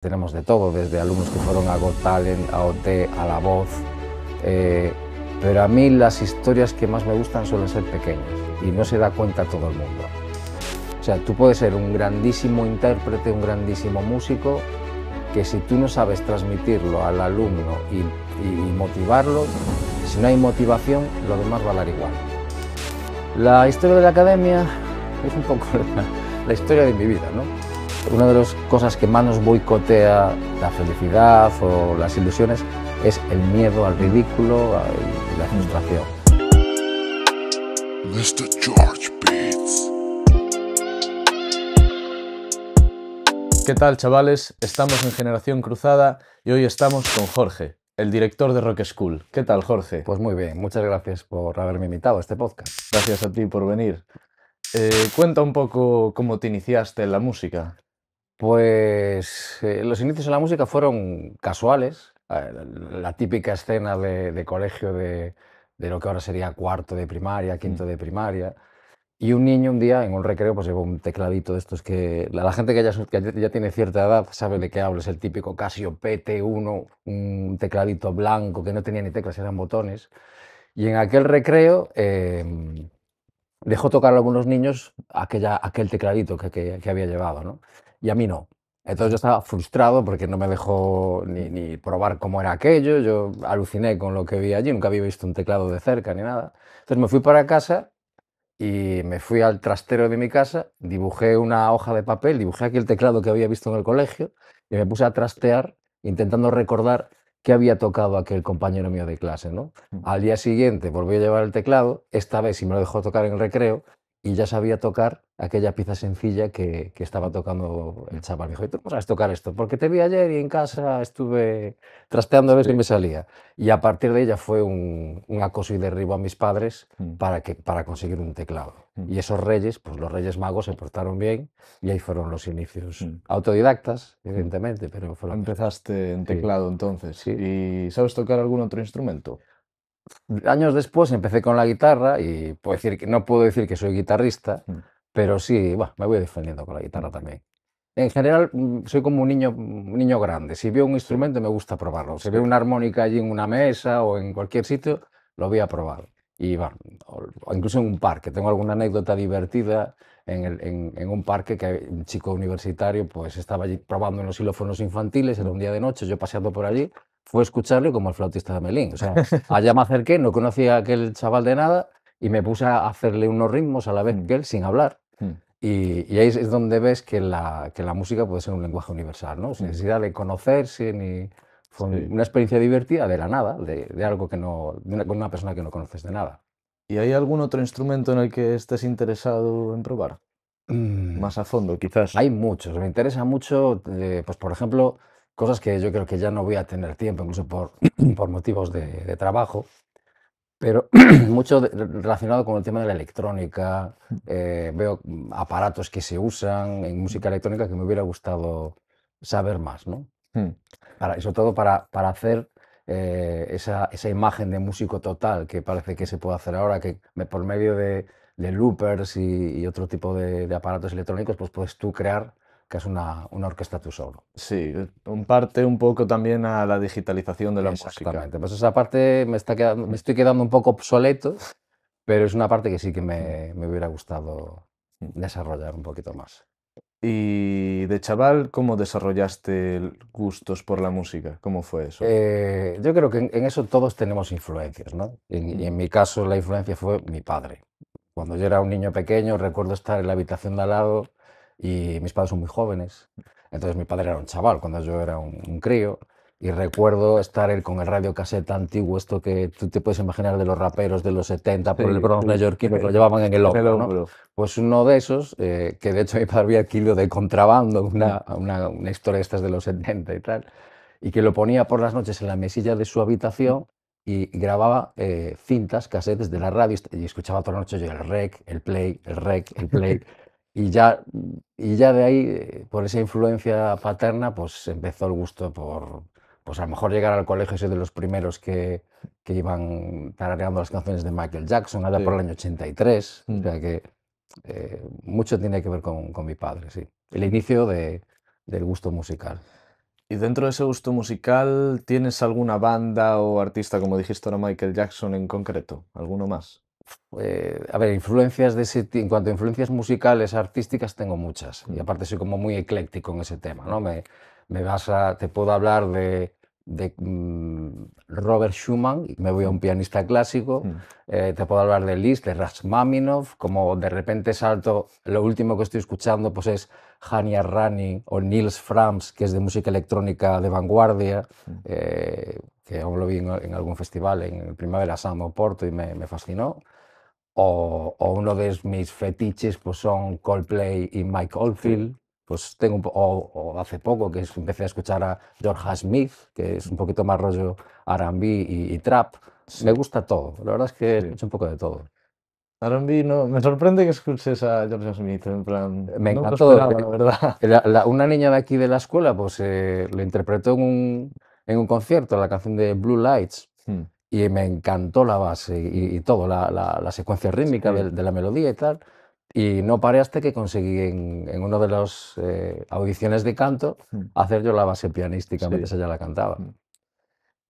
Tenemos de todo, desde alumnos que fueron a Got Talent, a OT, a La Voz, pero a mí las historias que más me gustan suelen ser pequeñas y no se da cuenta todo el mundo. O sea, tú puedes ser un grandísimo intérprete, un grandísimo músico, que si tú no sabes transmitirlo al alumno y motivarlo, si no hay motivación, lo demás va a dar igual. La historia de la academia es un poco la historia de mi vida, ¿no? Una de las cosas que más nos boicotea la felicidad o las ilusiones es el miedo al ridículo y la frustración. Mr. George Beats. ¿Qué tal, chavales? Estamos en Generación Cruzada y hoy estamos con Jorge, el director de Rock School. ¿Qué tal, Jorge? Pues muy bien, muchas gracias por haberme invitado a este podcast. Gracias a ti por venir. Cuenta un poco cómo te iniciaste en la música. Pues los inicios en la música fueron casuales, la típica escena de colegio de lo que ahora sería cuarto de primaria, quinto de primaria, y un niño un día en un recreo pues llevó un tecladito de estos que la gente que ya tiene cierta edad sabe de qué hablo, es el típico Casio PT1, un tecladito blanco que no tenía ni teclas, eran botones, y en aquel recreo dejó tocar a algunos niños aquel tecladito que había llevado, ¿no? Y a mí no. Entonces yo estaba frustrado porque no me dejó ni probar cómo era aquello, yo aluciné con lo que vi allí, nunca había visto un teclado de cerca ni nada. Entonces me fui para casa y me fui al trastero de mi casa, dibujé una hoja de papel, dibujé aquí el teclado que había visto en el colegio y me puse a trastear intentando recordar qué había tocado aquel compañero mío de clase, ¿no? Al día siguiente volví a llevar el teclado, esta vez sí me lo dejó tocar en el recreo y ya sabía tocar aquella pieza sencilla que estaba tocando el chaval. Me dijo, ¿y tú no sabes tocar esto? Porque te vi ayer y en casa estuve trasteando a ver si me salía. Y a partir de ella fue un acoso y derribo a mis padres para conseguir un teclado. Y esos reyes, pues los Reyes Magos se portaron bien y ahí fueron los inicios. Autodidactas, evidentemente, pero fueron... Empezaste en Sí. teclado entonces. Sí. ¿Y sabes tocar algún otro instrumento? Años después empecé con la guitarra y no puedo decir que soy guitarrista, pero sí, bueno, me voy defendiendo con la guitarra también. En general, soy como un niño grande. Si veo un instrumento, me gusta probarlo. Si veo una armónica allí en una mesa o en cualquier sitio, lo voy a probar. Y bueno, o incluso en un parque. Tengo alguna anécdota divertida en un parque que un chico universitario pues estaba allí probando en los xilófonos infantiles, era un día de noche, yo paseando por allí, fue a escucharlo como el flautista de Melín. O sea, allá me acerqué, no conocía a aquel chaval de nada y me puse a hacerle unos ritmos a la vez que él, sin hablar. Y ahí es donde ves que la música puede ser un lenguaje universal, ¿no? Sin necesidad de conocerse, fue una experiencia divertida de la nada, de algo con una persona que no conoces de nada. ¿Y hay algún otro instrumento en el que estés interesado en probar? Más a fondo, quizás. Hay muchos, me interesa mucho, pues por ejemplo, cosas que yo creo que ya no voy a tener tiempo, incluso por motivos de trabajo, pero mucho relacionado con el tema de la electrónica. Veo aparatos que se usan en música electrónica que me hubiera gustado saber más, ¿no? Y sobre todo para hacer esa imagen de músico total que parece que se puede hacer ahora, que por medio de loopers y otro tipo de aparatos electrónicos, pues puedes tú crear casi una orquesta tú solo. Sí, parte un poco también a la digitalización de la música. Exactamente, pues esa parte me estoy quedando un poco obsoleto, pero es una parte que sí que me hubiera gustado desarrollar un poquito más. Y de chaval, ¿cómo desarrollaste gustos por la música? ¿Cómo fue eso? Yo creo que en eso todos tenemos influencias, ¿no? Y en mi caso la influencia fue mi padre. Cuando yo era un niño pequeño recuerdo estar en la habitación de al lado y mis padres son muy jóvenes, entonces mi padre era un chaval cuando yo era un crío y recuerdo estar él con el radiocasete antiguo, esto que tú te puedes imaginar de los raperos de los 70 por el Bronx neoyorquino, que lo llevaban en el hombro, ¿no? Pues uno de esos, que de hecho mi padre había adquirido de contrabando, una historia de estas de los 70 y tal, y que lo ponía por las noches en la mesilla de su habitación y grababa cintas, casetes de la radio y escuchaba toda la noche yo el rec, el play, el rec, el play. Y ya de ahí, por esa influencia paterna, pues empezó el gusto por, pues a lo mejor llegar al colegio y ser de los primeros que iban tarareando las canciones de Michael Jackson, allá por el año 83. O sea que mucho tiene que ver con mi padre, sí. El inicio del gusto musical. Y dentro de ese gusto musical, ¿tienes alguna banda o artista, como dijiste ahora, Michael Jackson en concreto? ¿Alguno más? A ver, influencias de en cuanto a influencias musicales, artísticas, tengo muchas. Y Mm, aparte soy como muy ecléctico en ese tema, ¿no? Te puedo hablar de Robert Schumann, y me voy a un mm, pianista clásico. mm. Te puedo hablar de Liszt, de Rachmaninoff, como de repente salto, lo último que estoy escuchando pues es Hanya Rani o Nils Frams, que es de música electrónica de vanguardia, Mm. que aún lo vi en algún festival, en el Primavera Sound o Porto, y me fascinó. O uno de mis fetiches pues son Coldplay y Mike Oldfield. Pues o hace poco que empecé a escuchar a George Smith, que es un poquito más rollo R&B y trap. Me Sí, gusta todo, la verdad es que sí. escucho un poco de todo. R&B, no, me sorprende que escuches a George Smith, en plan, Me no me lo encantó. esperaba, la verdad. Una niña de aquí de la escuela pues lo interpretó en un concierto, la canción de Blue Lights, Mm, y me encantó la base y todo, la secuencia rítmica sí, de la melodía y tal. Y no paré hasta que conseguí en una de las audiciones de canto mm, hacer yo la base pianística sí. mientras ella la cantaba. Mm.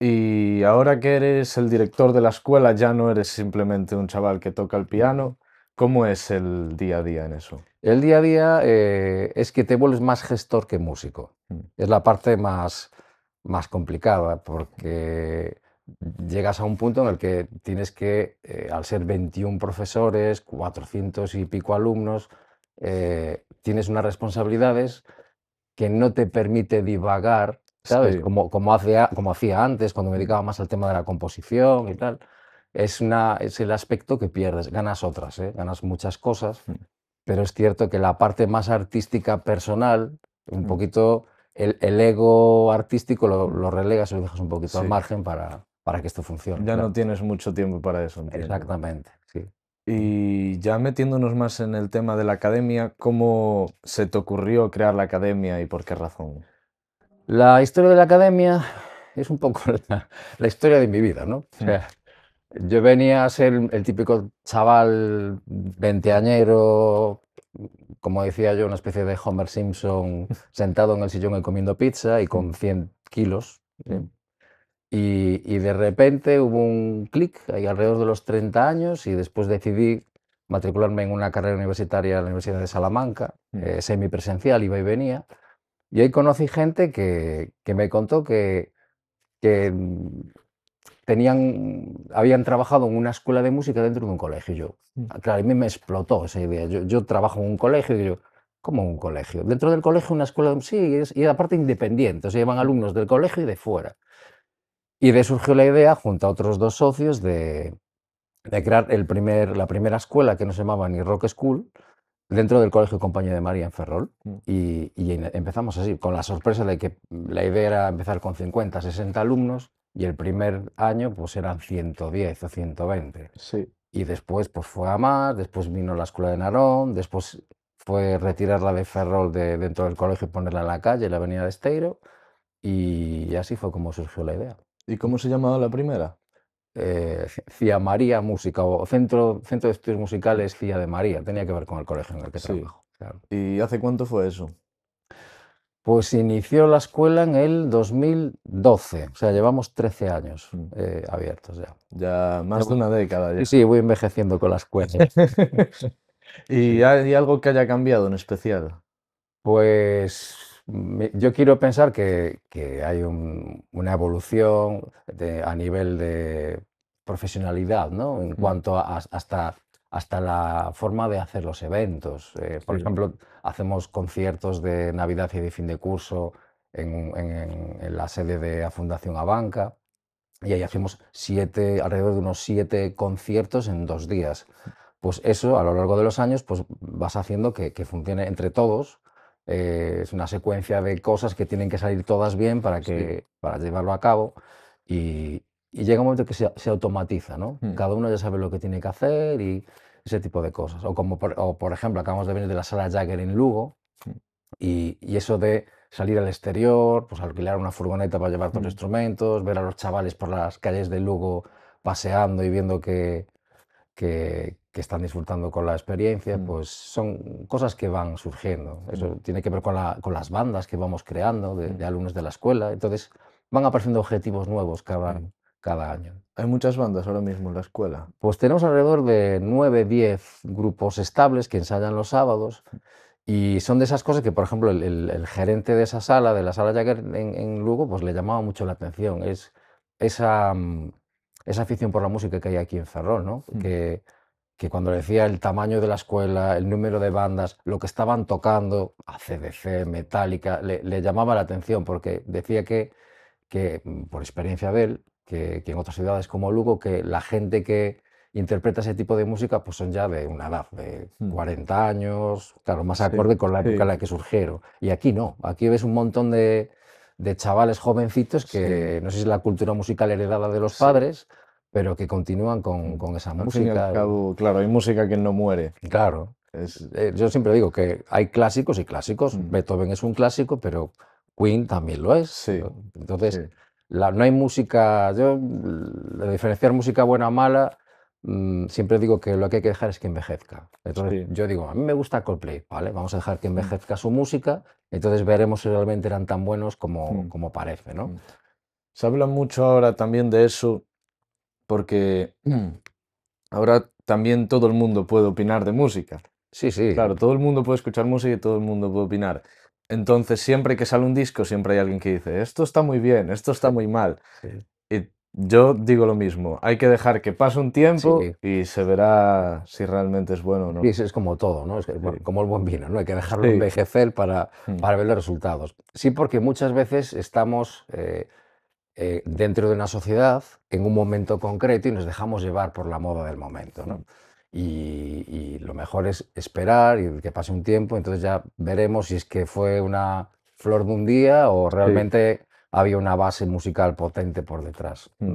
Y ahora que eres el director de la escuela, ya no eres simplemente un chaval que toca el piano. ¿Cómo es el día a día en eso? El día a día es que te vuelves más gestor que músico. Mm, Es la parte más complicada porque llegas a un punto en el que tienes que, al ser 21 profesores, 400 y pico alumnos, tienes unas responsabilidades que no te permite divagar, ¿sabes? sí, Como hacía antes, cuando me mm, dedicaba más al tema de la composición y tal. Es el aspecto que pierdes, ganas otras, ¿eh? Ganas muchas cosas, mm, pero es cierto que la parte más artística personal, un mm, poquito el ego artístico mm, lo relegas y lo dejas un poquito al sí. margen para que esto funcione, Ya no claro. tienes mucho tiempo para eso, entiendo. Exactamente, sí. Y ya metiéndonos más en el tema de la academia, ¿cómo se te ocurrió crear la academia y por qué razón? La historia de la academia es un poco la historia de mi vida, ¿no? O Mm, sea, yo venía a ser el típico chaval veinteañero, como decía yo, una especie de Homer Simpson, sentado en el sillón y comiendo pizza y mm, con 100 kilos. mm, Y de repente hubo un clic ahí alrededor de los 30 años y después decidí matricularme en una carrera universitaria en la Universidad de Salamanca, mm, semipresencial, iba y venía. Y ahí conocí gente que me contó que habían trabajado en una escuela de música dentro de un colegio. Y yo, mm, claro, a mí me explotó esa idea. Yo trabajo en un colegio y yo, ¿cómo un colegio? Dentro del colegio una escuela, sí, y aparte independiente, o sea, llevan mm, alumnos del colegio y de fuera. Y de ahí surgió la idea, junto a otros dos socios, de crear la primera escuela que no se llamaba ni Rock School, dentro del Colegio Compañía de María en Ferrol. mm, Y empezamos así, con la sorpresa de que la idea era empezar con 50, 60 alumnos y el primer año pues eran 110 o 120. sí. Y después pues fue a más, después vino la escuela de Narón, después fue retirarla de Ferrol dentro del colegio y ponerla en la calle, en la avenida de Esteiro, y así fue como surgió la idea. ¿Y cómo se llamaba la primera? Cía María Música o Centro de Estudios Musicales Cía de María, tenía que ver con el colegio en el que Sí. trabajo, claro. ¿Y hace cuánto fue eso? Pues inició la escuela en el 2012, o sea, llevamos 13 años Mm, abiertos ya. ya Ya más de voy- una década Sí, ya. sí, voy envejeciendo con la escuela. ¿Y Sí. hay algo que haya cambiado en especial? Pues yo quiero pensar que hay una evolución a nivel de profesionalidad, ¿no? En Mm, cuanto hasta la forma de hacer los eventos. Por sí. ejemplo, hacemos conciertos de Navidad y de fin de curso en la sede de la Fundación Abanca y ahí hacemos alrededor de unos 7 conciertos en 2 días. Pues eso, a lo largo de los años, pues vas haciendo que funcione entre todos. Es una secuencia de cosas que tienen que salir todas bien Sí. para llevarlo a cabo y llega un momento que se automatiza, ¿no? Mm, Cada uno ya sabe lo que tiene que hacer y ese tipo de cosas. O por ejemplo, acabamos de venir de la Sala Jagger en Lugo mm, y eso de salir al exterior, pues alquilar una furgoneta para llevar todos los mm, instrumentos, ver a los chavales por las calles de Lugo paseando y viendo que que están disfrutando con la experiencia, Mm. pues son cosas que van surgiendo. Eso tiene que ver con las bandas que vamos creando de alumnos de la escuela. Entonces van apareciendo objetivos nuevos cada año. Hay muchas bandas ahora mismo en la escuela. Pues tenemos alrededor de 9, 10 grupos estables que ensayan los sábados y son de esas cosas que, por ejemplo, el gerente de esa sala, de la sala Jagger en Lugo, pues le llamaba mucho la atención. Es esa, esa afición por la música que hay aquí en Ferrol, ¿no? Que cuando decía el tamaño de la escuela, el número de bandas, lo que estaban tocando, AC/DC, Metallica, le llamaba la atención porque decía que por experiencia de él, que en otras ciudades como Lugo, que la gente que interpreta ese tipo de música pues son ya de una edad de Mm. 40 años, claro, más Sí, acorde con la época en sí, la que surgieron. Y aquí no, aquí ves un montón de chavales jovencitos sí, que no sé si es la cultura musical heredada de los sí. padres, pero que continúan con esa Al fin y al música. cabo, claro, hay música que no muere. Claro, Es, yo siempre digo que hay clásicos y clásicos. mm, Beethoven es un clásico, pero Queen también lo es. sí, Entonces, sí. no hay música, de diferenciar música buena o mala, siempre digo que lo que hay que dejar es que envejezca. Entonces, Sí. yo digo, a mí me gusta Coldplay, ¿vale? Vamos a dejar que Mm, envejezca su música, entonces veremos si realmente eran tan buenos mm, como parece, ¿no? mm. Se habla mucho ahora también de eso porque ahora también todo el mundo puede opinar de música. Sí, sí, Claro, todo el mundo puede escuchar música y todo el mundo puede opinar. Entonces, siempre que sale un disco, siempre hay alguien que dice, esto está muy bien, esto está muy mal. sí. Y yo digo lo mismo, hay que dejar que pase un tiempo Sí, y se verá si realmente es bueno o sí, no. es como todo, ¿no? Es que, Sí, bueno, como el buen vino, ¿no? Hay que dejarlo sí, envejecer mm, para ver los resultados. Sí, porque muchas veces estamos dentro de una sociedad en un momento concreto y nos dejamos llevar por la moda del momento, ¿no? mm, Y lo mejor es esperar y que pase un tiempo, entonces ya veremos si es que fue una flor de un día o sí, realmente había una base musical potente por detrás. mm.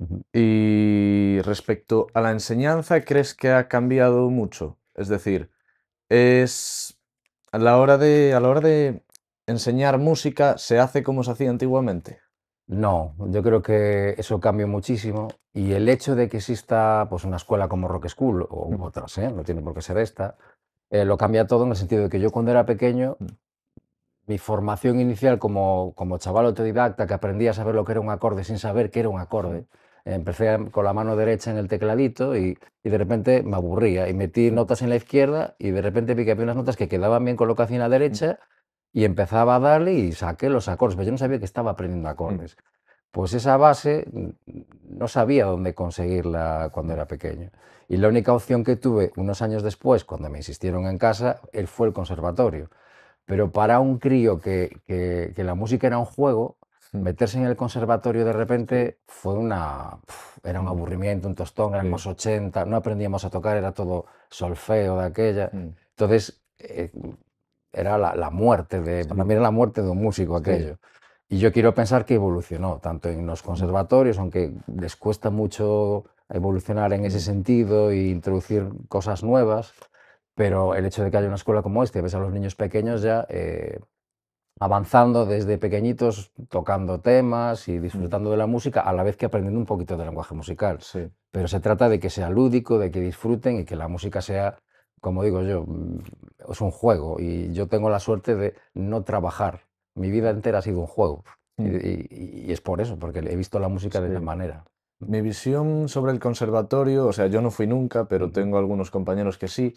Ujú. Y respecto a la enseñanza, ¿crees que ha cambiado mucho? Es decir, es a la hora de enseñar música, ¿se hace como se hacía antiguamente? No, yo creo que eso cambió muchísimo y el hecho de que exista pues, una escuela como Rock School o Mm, otras, no tiene por qué ser esta, lo cambia todo en el sentido de que yo cuando era pequeño, mm, mi formación inicial como chaval autodidacta que aprendía a saber lo que era un acorde sin saber qué era un mm, acorde, empecé con la mano derecha en el tecladito y de repente me aburría y metí mm, notas en la izquierda y de repente vi que había unas notas que quedaban bien colocadas en la mm, derecha y empezaba a darle y saqué los acordes, pero yo no sabía que estaba aprendiendo mm, acordes. Pues esa base no sabía dónde conseguirla cuando mm, era pequeño. Y la única opción que tuve unos años después, cuando me insistieron en casa, fue el conservatorio. Pero para un crío que la música era un juego, mm, meterse en el conservatorio de sí, repente fue era un mm, aburrimiento, un tostón, eran sí, los 80, no aprendíamos a tocar, era todo solfeo de aquella. mm, Entonces, era la muerte para mí sí, era la muerte de un músico sí, aquello. Y yo quiero pensar que evolucionó, tanto en los mm, conservatorios, aunque les cuesta mucho evolucionar en ese mm, sentido e introducir cosas nuevas, pero el hecho de que haya una escuela como esta, ves a los niños pequeños ya avanzando desde pequeñitos, tocando temas y mm, disfrutando de la música, a la vez que aprendiendo un poquito de lenguaje musical. sí, Pero se trata de que sea lúdico, de que disfruten y que la música sea, como digo yo, es un juego. Y yo tengo la suerte de no trabajar. Mi vida mm, entera ha sido un juego. mm, Y es por eso, porque he visto la música de esa sí. manera. Mi visión sobre el conservatorio, o sea, yo no fui nunca, pero Ujú. tengo algunos compañeros que sí,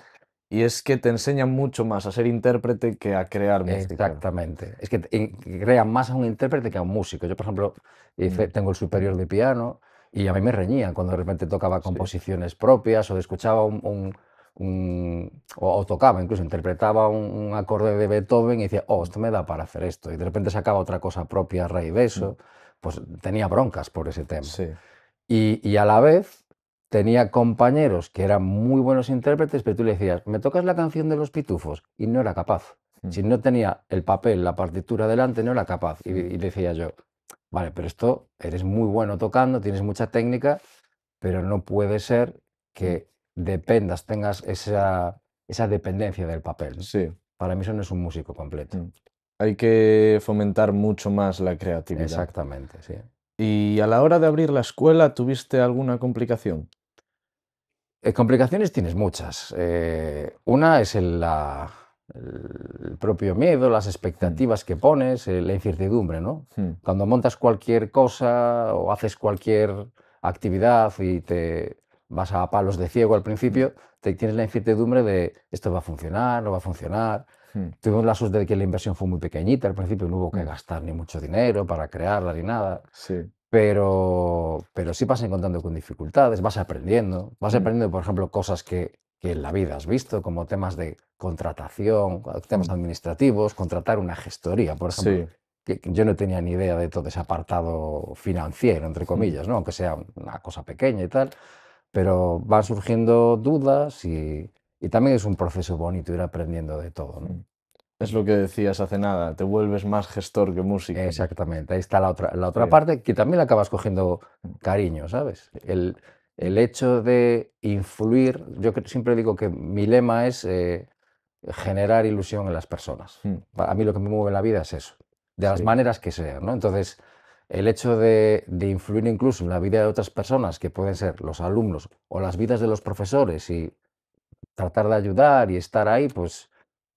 y es que te enseñan mucho más a ser intérprete que a crear música. Exactamente. Es que que crean más a un intérprete que a un músico. Yo, por ejemplo, Mm, tengo el superior de piano y a mí me reñían cuando de repente tocaba sí, composiciones propias o escuchaba o tocaba, incluso interpretaba un acorde de Beethoven y decía, oh, mm, esto me da para hacer esto. Y de repente sacaba otra cosa propia a raíz de mm, eso. Pues tenía broncas por ese tema. sí, Y a la vez tenía compañeros que eran muy buenos intérpretes, pero tú le decías, ¿me tocas la canción de los Pitufos? Y no era capaz. mm, Si no tenía el papel, la partitura delante, no era capaz. mm, Y decía yo, vale, pero esto eres muy bueno tocando, tienes mucha técnica, pero no puede ser mm, que dependas, tengas esa dependencia del papel, ¿no? sí, Para mí eso no es un músico completo. mm. Hay que fomentar mucho más la creatividad. Exactamente, sí. ¿Y a la hora de abrir la escuela tuviste alguna complicación? Complicaciones tienes muchas. Una es el propio miedo, las expectativas que pones, la incertidumbre, ¿no? Mm, Cuando montas cualquier cosa o haces cualquier actividad y te vas a palos de ciego al mm, principio, tienes la incertidumbre de esto va a funcionar, no va a funcionar. mm, Tuvimos la suerte de que la inversión fue muy pequeñita al principio, no hubo que mm. gastar ni mucho dinero para crearla ni nada. Sí. Pero sí vas encontrando con dificultades, vas Mm, aprendiendo, por ejemplo, cosas que en la vida has visto, como temas de contratación, temas mm. administrativos, contratar una gestoría, por ejemplo, Sí. que yo no tenía ni idea de todo ese apartado financiero, entre Mm, comillas, ¿no? Aunque sea una cosa pequeña y tal, pero van surgiendo dudas y también es un proceso bonito ir aprendiendo de todo, ¿no? mm. Es lo que decías hace nada, te vuelves más gestor que músico. Exactamente, ahí está la otra Sí. parte que también le acabas cogiendo Mm, cariño, ¿sabes? El hecho de influir, siempre digo que mi lema es generar ilusión en las personas. mm. A mí lo que me mueve en la vida es eso, de las Sí. maneras que sean, ¿no? Entonces, el hecho de influir incluso en la vida de otras personas, que pueden ser los alumnos o las vidas de los profesores, y tratar de ayudar y estar ahí, pues,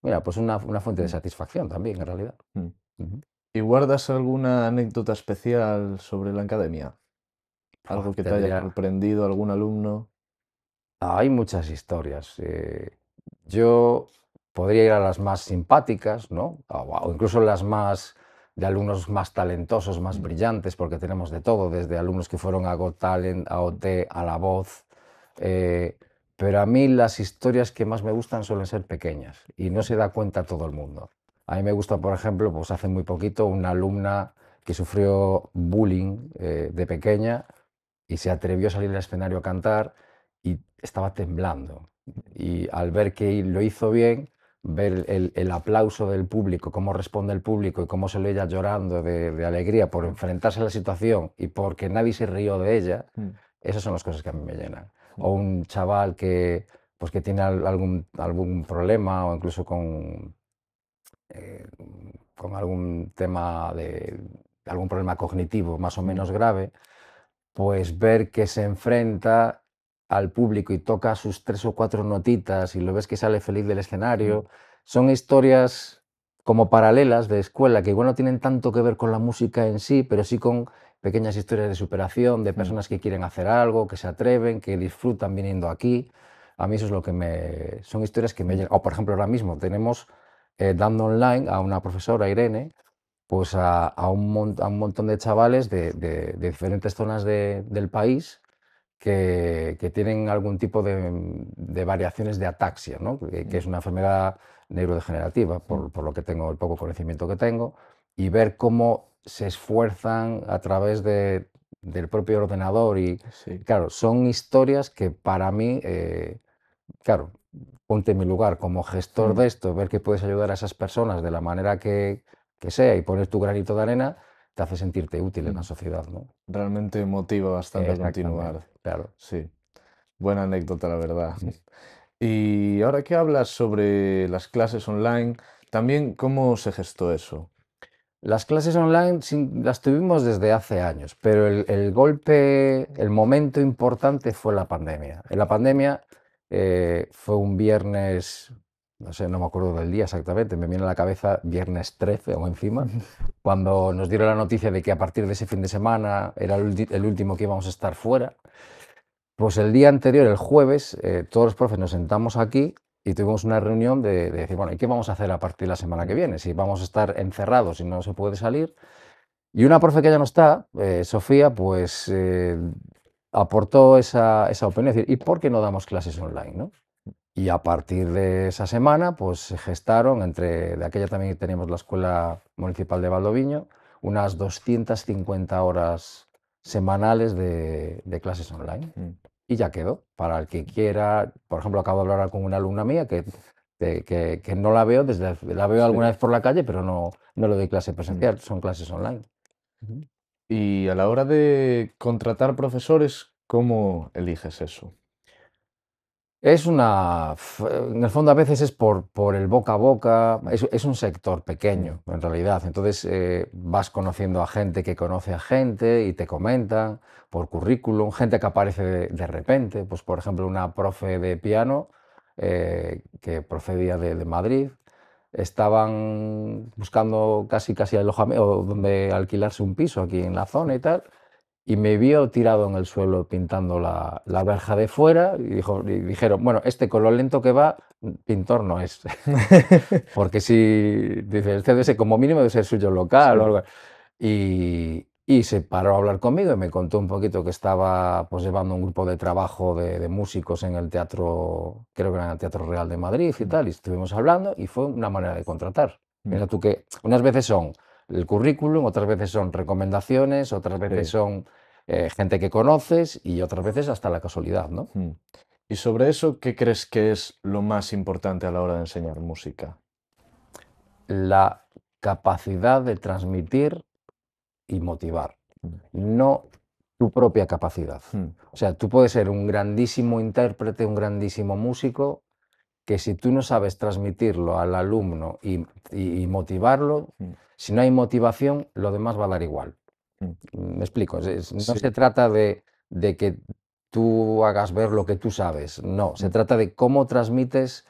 mira, pues una fuente de Mm, satisfacción también, en realidad. mm. Ujú. ¿Y guardas alguna anécdota especial sobre la academia? Buah, ¿Algo que te haya tendría, sorprendido, algún alumno? Hay muchas historias. Yo podría ir a las más simpáticas, ¿no? O incluso las más de alumnos más talentosos, más Mm, brillantes, porque tenemos de todo, desde alumnos que fueron a Got Talent, a mm, OT, a La Voz. eh, pero a mí las historias que más me gustan suelen ser pequeñas y no se da cuenta todo el mundo. A mí me gusta, por ejemplo, pues hace muy poquito una alumna que sufrió bullying de pequeña y se atrevió a salir al escenario a cantar y estaba temblando. Y al ver que lo hizo bien, ver el aplauso del público, cómo responde el público y cómo se le ella llorando de alegría por mm, enfrentarse a la situación y porque nadie se rió de ella, mm, esas son las cosas que a mí me llenan. mm. O un chaval pues que tiene algún problema o incluso eh, con algún tema algún problema cognitivo más o Mm, menos grave, pues ver que se enfrenta al público y toca sus 3 o 4 notitas y lo ves que sale feliz del mm, escenario, son historias como paralelas de escuela, que igual no tienen tanto que ver con la música en sí, pero sí con pequeñas historias de superación, de mm, personas que quieren hacer algo, que se atreven, que disfrutan viniendo aquí. A mí eso es lo que son historias que me mm, llegan. O, por ejemplo, ahora mismo tenemos dando online a una profesora, Irene, pues a un montón de chavales de diferentes zonas del país que tienen algún tipo de variaciones de ataxia, ¿no? Que mm, es una enfermedad neurodegenerativa, mm. por lo que tengo, el poco conocimiento que tengo, y ver cómo se esfuerzan a través del propio ordenador. Y Sí. claro, son historias que para mí, claro, ponte en mi lugar como gestor Mm, de esto, ver que puedes ayudar a esas personas de la manera que sea y poner tu granito de arena, te hace sentirte útil en la mm. sociedad, ¿no? Realmente motiva bastante a Exactamente, continuar. claro. Sí, buena anécdota, la verdad. Ujú. Y ahora que hablas sobre las clases online, también cómo se gestó eso. Las clases online las tuvimos desde hace años, pero el golpe, el momento importante fue la pandemia. En la pandemia fue un viernes, no sé, no me acuerdo del día exactamente, me viene a la cabeza viernes 13 o encima, cuando nos dieron la noticia de que a partir de ese fin de semana era el último que íbamos a estar fuera. Pues el día anterior, el jueves, todos los profes nos sentamos aquí y tuvimos una reunión de decir, bueno, ¿y qué vamos a hacer a partir de la semana que Mm, viene? Si vamos a estar encerrados y no se puede salir. Y una profe que ya no está, Sofía, pues aportó esa opinión, es decir, ¿y por qué no damos clases online, no? Y a partir de esa semana, pues se gestaron, de aquella también teníamos la Escuela Municipal de Valdoviño, unas 250 horas semanales de clases online. mm, Y ya quedó. Para el que quiera, por ejemplo, acabo de hablar con una alumna mía que no la veo la veo sí. alguna vez por la calle, pero no le doy clase Mm. presencial, son clases online. Ujú. Y a la hora de contratar profesores, ¿cómo eliges eso? En el fondo a veces es por el boca a boca, es un sector pequeño en realidad, entonces vas conociendo a gente que conoce a gente y te comentan por currículum, gente que aparece de repente, pues por ejemplo una profe de piano que procedía de Madrid, estaban buscando casi alojamiento, donde alquilarse un piso aquí en la zona y tal, y me vio tirado en el suelo pintando la verja de fuera y dijeron, bueno, este con lo lento que va, pintor no es. Porque si, dice, el CDS como mínimo debe ser suyo local o Sí. algo. Y se paró a hablar conmigo y me contó un poquito que estaba pues llevando un grupo de trabajo de músicos en el teatro, creo que era en el Teatro Real de Madrid y tal, y estuvimos hablando y fue una manera de contratar. Piensa tú que unas veces son el currículum, otras veces son recomendaciones, otras veces Sí. son gente que conoces y otras veces hasta la casualidad, ¿no? Y sobre eso, ¿qué crees que es lo más importante a la hora de enseñar música? La capacidad de transmitir y motivar, Mm, no tu propia capacidad. mm, O sea, tú puedes ser un grandísimo intérprete, un grandísimo músico, que si tú no sabes transmitirlo al alumno y motivarlo, mm, si no hay motivación, lo demás va a dar igual. mm. Me explico, no Sí, se trata de que tú hagas ver lo que tú sabes, no, se mm, trata de cómo transmites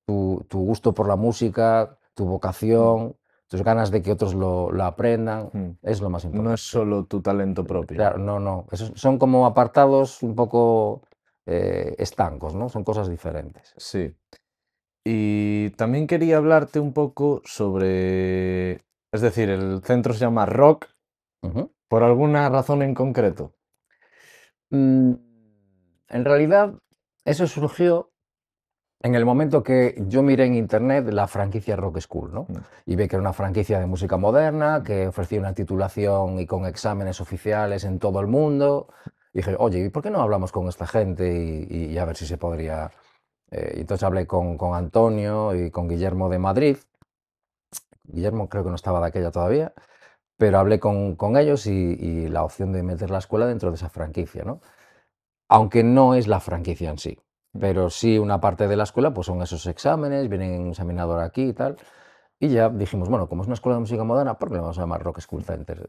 tu gusto por la música, tu mm, vocación, tus ganas de que otros lo aprendan, mm. es lo más No es importante. solo tu talento propio. Claro, no, no, esos son como apartados un poco estancos, ¿no? Son cosas diferentes. Sí. Y también quería hablarte un poco sobre, es decir, el centro se llama Rock Ujú. por alguna razón en concreto. Mm, en realidad, eso surgió en el momento que yo miré en internet la franquicia Rock School, ¿no? Mm, Y vi que era una franquicia de música moderna, mm, que ofrecía una titulación y con exámenes oficiales en todo el mundo. Y dije, oye, ¿y por qué no hablamos con esta gente y a ver si se podría? Y entonces hablé con Antonio y con Guillermo de Madrid. Guillermo creo que no estaba de aquella todavía, pero hablé con ellos y la opción de meter la escuela dentro de esa franquicia, ¿no? Aunque no es la franquicia en sí, mm, pero sí una parte de la escuela, pues son esos exámenes, viene un examinador aquí y tal. Y ya dijimos, bueno, como es una escuela de música moderna, ¿por qué le vamos a llamar Rock School Center?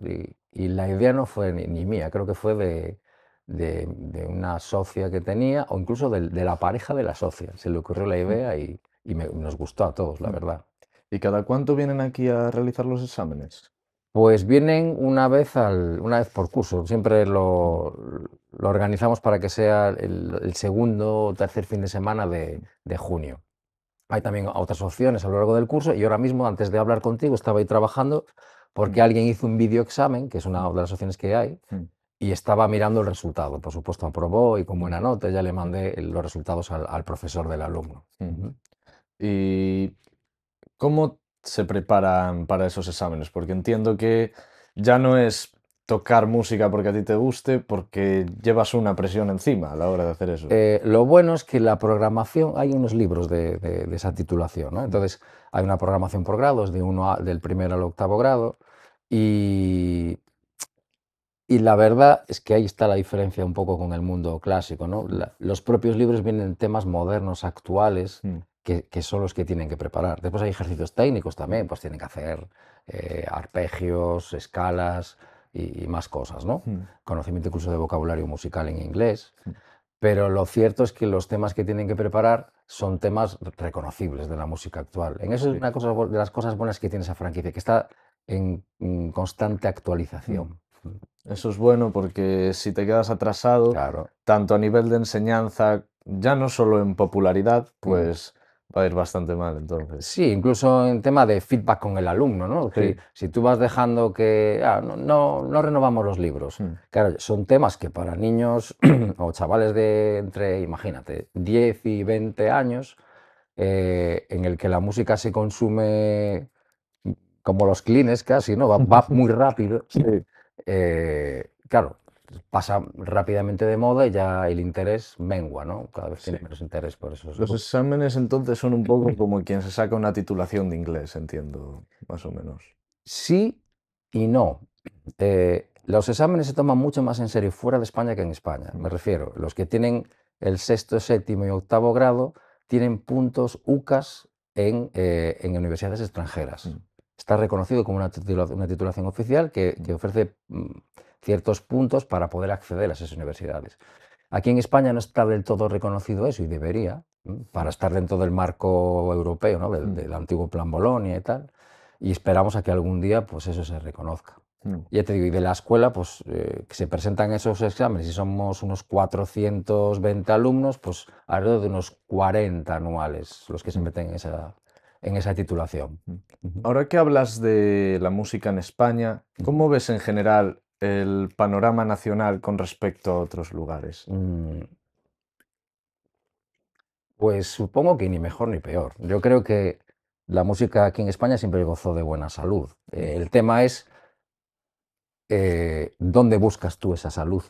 Y la idea no fue ni mía, creo que fue de una socia que tenía, o incluso de la pareja de la socia. Se le ocurrió la mm, idea y nos gustó a todos, la mm. verdad. ¿Y cada cuánto vienen aquí a realizar los exámenes? Pues vienen una vez por curso, siempre Mm, lo organizamos para que sea el segundo o tercer fin de semana de junio. Hay también otras opciones a lo largo del curso y ahora mismo, antes de hablar contigo, estaba ahí trabajando mm, porque alguien hizo un video examen, que es una de las opciones que hay, mm, y estaba mirando el resultado. Por supuesto, aprobó y con mm, buena nota ya le mandé los resultados al profesor del alumno. mm. Ujú. ¿Y cómo se preparan para esos exámenes? Porque entiendo que ya no es tocar música porque a ti te guste, porque llevas una presión encima a la hora de hacer eso. Lo bueno es que la programación, hay unos libros de esa titulación, ¿no? Mm, Entonces, hay una programación por grados, del primer al octavo grado, y, y la verdad es que ahí está la diferencia un poco con el mundo clásico, ¿no? mm, Los propios libros vienen temas modernos, actuales, mm, que son los que tienen que preparar. Después hay ejercicios técnicos mm, también, pues tienen que hacer arpegios, escalas y más cosas, ¿no? mm, Conocimiento incluso de vocabulario musical en inglés. mm. Pero lo cierto es que los temas que tienen que preparar son temas reconocibles de la música actual. En eso es Sí. una cosa de las cosas buenas que tiene esa franquicia, que está en constante Mm. actualización. Eso es bueno porque si te quedas atrasado, Claro. tanto a nivel de enseñanza, ya no solo en popularidad, Mm. pues va a ir bastante mal entonces. Sí, incluso en tema de feedback con el alumno, ¿no? Sí. Si tú vas dejando que no renovamos los libros. Mm, Claro, son temas que para niños o chavales de entre, imagínate, 10 y 20 años, en el que la música se consume como los clines casi, ¿no? Va muy rápido. Sí. Claro, pasa rápidamente de moda y ya el interés mengua, ¿no? Cada vez Sí. tiene menos interés por esos Los grupos. exámenes entonces son un poco como quien se saca una titulación de inglés, entiendo, más o menos. Sí y no. Los exámenes se toman mucho más en serio fuera de España que en España. Mm, Me refiero, los que tienen el sexto, séptimo y octavo grado tienen puntos UCAS en universidades extranjeras. Está reconocido como una titulación oficial que ofrece ciertos puntos para poder acceder a esas universidades. Aquí en España no está del todo reconocido eso y debería, para estar dentro del marco europeo, ¿no? del antiguo Plan Bolonia y tal, y esperamos a que algún día pues eso se reconozca. Ya te digo, y de la escuela, pues que se presentan esos exámenes y somos unos 420 alumnos, pues alrededor de unos 40 anuales los que se meten en esa titulación. Ahora que hablas de la música en España, ¿cómo ves en general el panorama nacional con respecto a otros lugares? Pues supongo que ni mejor ni peor. Yo creo que la música aquí en España siempre gozó de buena salud. El tema es dónde buscas tú esa salud.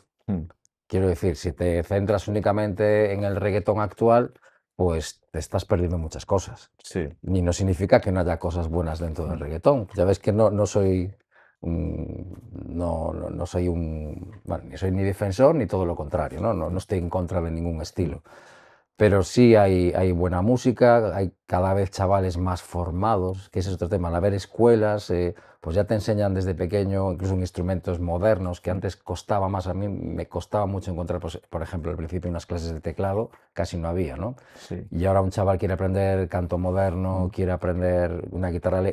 Quiero decir, si te centras únicamente en el reggaetón actual, pues te estás perdiendo muchas cosas. Sí, Ni no significa que no haya cosas buenas dentro del reggaetón. Ya ves que no soy no soy bueno, ni soy ni defensor ni todo lo contrario, no estoy en contra de ningún estilo. Pero sí hay buena música, hay cada vez chavales más formados, que ese es otro tema. Al haber escuelas, pues ya te enseñan desde pequeño, incluso en instrumentos modernos, que antes costaba más. A mí me costaba mucho encontrar, pues, por ejemplo, al principio unas clases de teclado, casi no había, ¿no? sí. Y ahora un chaval quiere aprender canto moderno, quiere aprender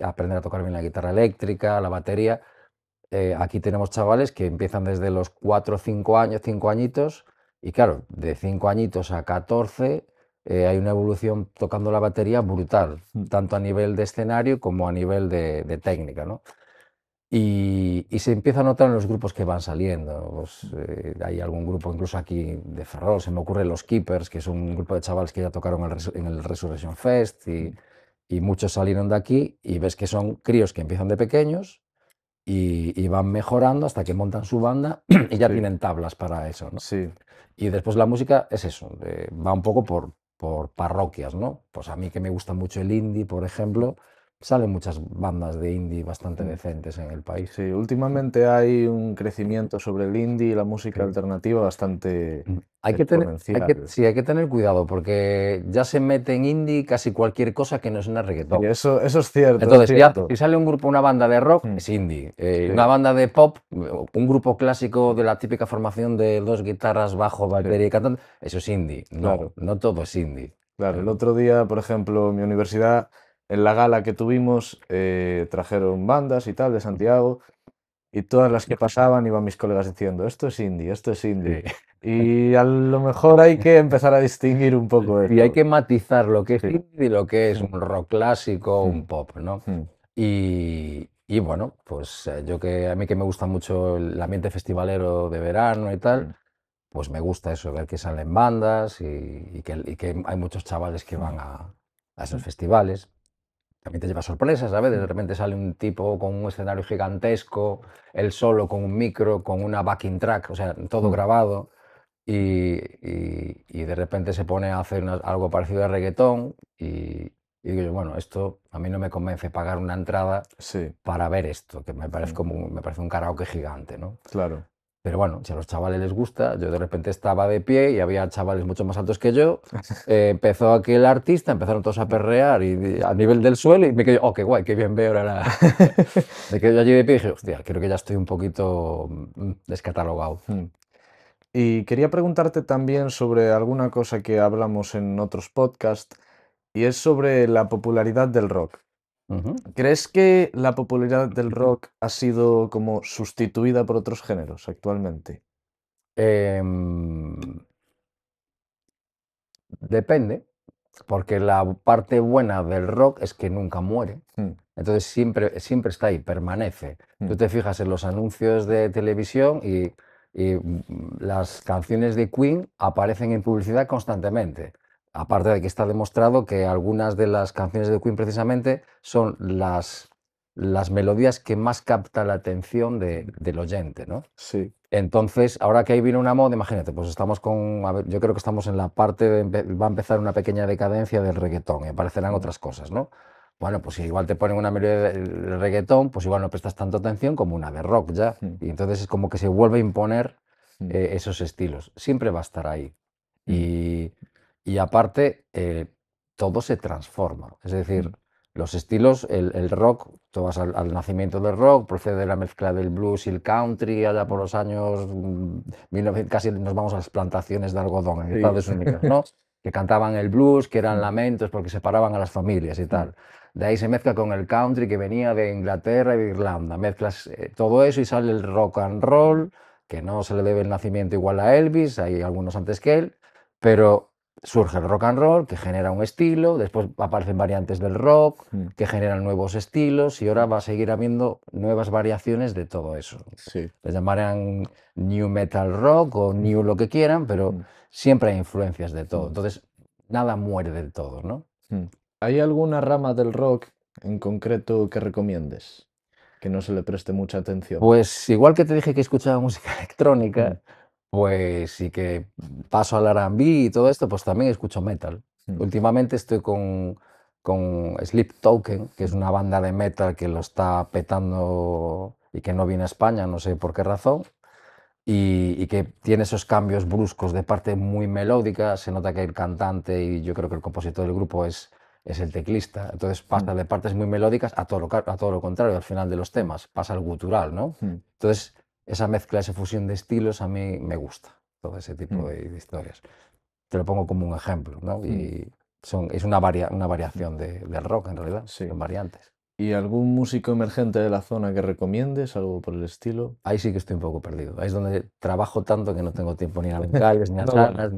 aprender a tocar bien la guitarra eléctrica, la batería. Aquí tenemos chavales que empiezan desde los 4 o 5 años, 5 añitos, y claro, de 5 añitos a 14 hay una evolución tocando la batería brutal, tanto a nivel de escenario como a nivel de técnica, ¿no? Y se empieza a notar en los grupos que van saliendo. Pues, hay algún grupo, incluso aquí de Ferrol, se me ocurre Los Keepers, que es un grupo de chavales que ya tocaron en el Resurrection Fest, y muchos salieron de aquí, y ves que son críos que empiezan de pequeños y van mejorando hasta que montan su banda y ya Sí. tienen tablas para eso, ¿no? Sí, Y después la música es eso, va un poco por parroquias, ¿no? Pues a mí que me gusta mucho el indie, por ejemplo, salen muchas bandas de indie bastante decentes en el país. sí, últimamente hay un crecimiento sobre el indie y la música Sí. alternativa bastante Hay que exponencial. sí, hay que tener cuidado porque ya se mete en indie casi cualquier cosa que no suena reggaetón. Y eso es cierto, Entonces, es ya, cierto. si sale un grupo, una banda de rock, Mm. es indie. Sí. Una banda de pop, un grupo clásico de la típica formación de 2 guitarras, bajo, batería y cantante, eso es indie. No, Claro. no todo es indie. Claro, el otro día, por ejemplo, en mi universidad, en la gala que tuvimos, trajeron bandas y tal de Santiago, y todas las que pasaban iban mis colegas diciendo, esto es indie, esto es indie. Sí. Y a lo mejor hay que empezar a distinguir un poco Y hay esto. que matizar lo que es Sí. indie y lo que es Mm. un rock clásico, un Mm. pop, ¿no? Mm. Y bueno, pues a mí que me gusta mucho el ambiente festivalero de verano y tal, pues me gusta eso, ver que salen bandas y que hay muchos chavales que van a esos festivales. También te lleva sorpresas, ¿sabes? De repente sale un tipo con un escenario gigantesco, él solo con un micro, con una backing track, o sea, todo grabado, y de repente se pone a hacer algo parecido a reggaetón, y digo yo, bueno, esto a mí no me convence pagar una entrada Sí, para ver esto, que me parece un karaoke gigante, ¿no? claro. Pero bueno, si a los chavales les gusta, yo de repente estaba de pie y había chavales mucho más altos que yo. Empezó aquí el artista, empezaron todos a perrear a nivel del suelo y me quedé, oh, qué guay, qué bien veo ahora. Me quedé yo allí de pie y dije, hostia, creo que ya estoy un poquito descatalogado. Mm. Y quería preguntarte también sobre alguna cosa que hablamos en otros podcasts, y es sobre la popularidad del rock. Ujú. ¿Crees que la popularidad del rock ha sido como sustituida por otros géneros actualmente? Em, Depende, porque la parte buena del rock es que nunca muere. Mm. Entonces siempre está ahí, permanece. Tú Mm. te fijas en los anuncios de televisión y las canciones de Queen aparecen en publicidad constantemente. Aparte de que está demostrado que algunas de las canciones de Queen precisamente son las melodías que más captan la atención del oyente, ¿no? Sí. Entonces, ahora que ahí viene una moda, imagínate, pues estamos a ver, yo creo que estamos en la parte va a empezar una pequeña decadencia del reggaetón y aparecerán otras cosas, ¿no? Bueno, pues si igual te ponen una melodía de reggaetón, pues igual no prestas tanto atención como una de rock ya. Mm. Y entonces es como que se vuelve a imponer Mm. esos estilos. Siempre va a estar ahí. Y aparte, todo se transforma. Es decir, los estilos, el rock, tú vas al nacimiento del rock, procede de la mezcla del blues y el country, allá por los años 1900, casi nos vamos a las plantaciones de algodón en Sí. Estados Unidos, ¿no? Que cantaban el blues, que eran lamentos porque separaban a las familias y tal. De ahí se mezcla con el country que venía de Inglaterra y de Irlanda. Mezclas todo eso y sale el rock and roll, que no se le debe el nacimiento igual a Elvis, hay algunos antes que él, pero surge el rock and roll, que genera un estilo, después aparecen variantes del rock, que generan nuevos estilos, y ahora va a seguir habiendo nuevas variaciones de todo eso. Sí. Les llamarán new metal rock o new lo que quieran, pero siempre hay influencias de todo. Entonces, nada muere del todo, ¿no? ¿Hay alguna rama del rock en concreto que recomiendes? Que no se le preste mucha atención. Pues igual que te dije que escuchaba música electrónica, pues sí que paso al R&B y todo esto, pues también escucho metal. Últimamente estoy con Sleep Token, que es una banda de metal que lo está petando y que no viene a España, no sé por qué razón, y que tiene esos cambios bruscos de parte muy melódica. Se nota que el cantante y yo creo que el compositor del grupo es el teclista. Entonces pasa de partes muy melódicas a todo lo contrario, al final de los temas, pasa al gutural, ¿no? Entonces, esa mezcla, esa fusión de estilos a mí me gusta, todo ese tipo de historias. Te lo pongo como un ejemplo, ¿no? Y es una variación del rock en realidad, Sí. son variantes. ¿Y algún músico emergente de la zona que recomiendes, algo por el estilo? Ahí sí que estoy un poco perdido. Ahí es donde trabajo tanto que no tengo tiempo ni a los calles, ni a No, salas,